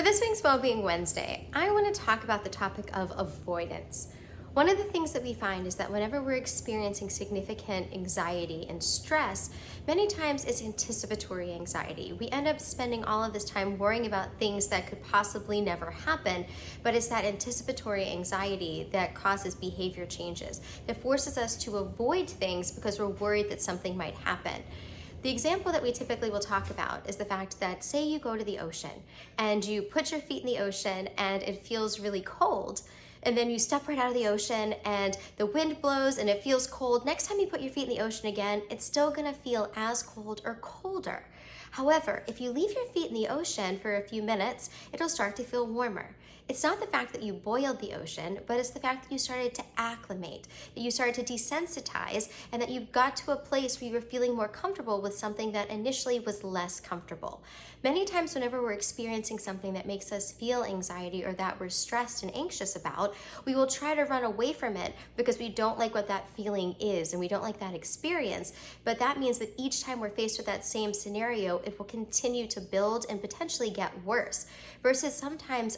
For this week's Wellbeing Wednesday, I want to talk about the topic of avoidance. One of the things that we find is that whenever we're experiencing significant anxiety and stress, many times it's anticipatory anxiety. We end up spending all of this time worrying about things that could possibly never happen, but it's that anticipatory anxiety that causes behavior changes, that forces us to avoid things because we're worried that something might happen. The example that we typically will talk about is the fact that, say you go to the ocean and you put your feet in the ocean and it feels really cold, and then you step right out of the ocean and the wind blows and it feels cold. Next time you put your feet in the ocean again, it's still gonna feel as cold or colder. However, if you leave your feet in the ocean for a few minutes, it'll start to feel warmer. It's not the fact that you boiled the ocean, but it's the fact that you started to acclimate, that you started to desensitize, and that you got to a place where you were feeling more comfortable with something that initially was less comfortable. Many times whenever we're experiencing something that makes us feel anxiety or that we're stressed and anxious about, we will try to run away from it because we don't like what that feeling is and we don't like that experience. But that means that each time we're faced with that same scenario, it will continue to build and potentially get worse, versus sometimes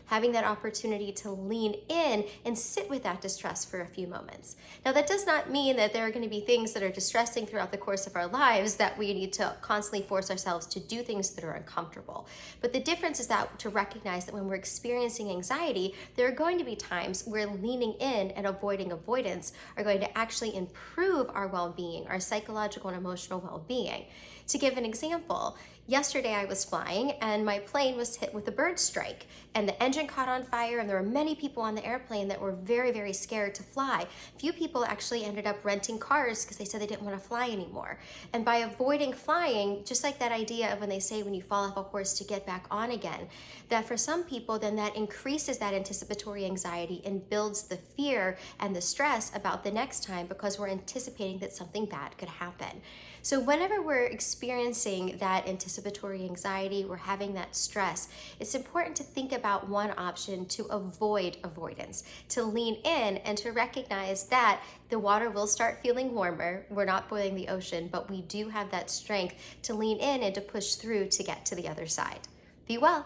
having that opportunity to lean in and sit with that distress for a few moments. Now, that does not mean that there are going to be things that are distressing throughout the course of our lives that we need to constantly force ourselves to do things that are uncomfortable. But the difference is that to recognize that when we're experiencing anxiety, there are going to be times where leaning in and avoiding avoidance are going to actually improve our well-being, our psychological and emotional well-being. To give an example, yesterday I was flying and my plane was hit with a bird strike and the engine caught on fire, and there were many people on the airplane that were very, very scared to fly. Few people actually ended up renting cars because they said they didn't want to fly anymore. And by avoiding flying, just like that idea of when they say when you fall off a horse to get back on again, that for some people then that increases that anticipatory anxiety and builds the fear and the stress about the next time because we're anticipating that something bad could happen. So whenever we're experiencing that anticipatory anxiety, we're having that stress, it's important to think about one option to avoid avoidance, to lean in and to recognize that the water will start feeling warmer. We're not boiling the ocean, but we do have that strength to lean in and to push through to get to the other side. Be well.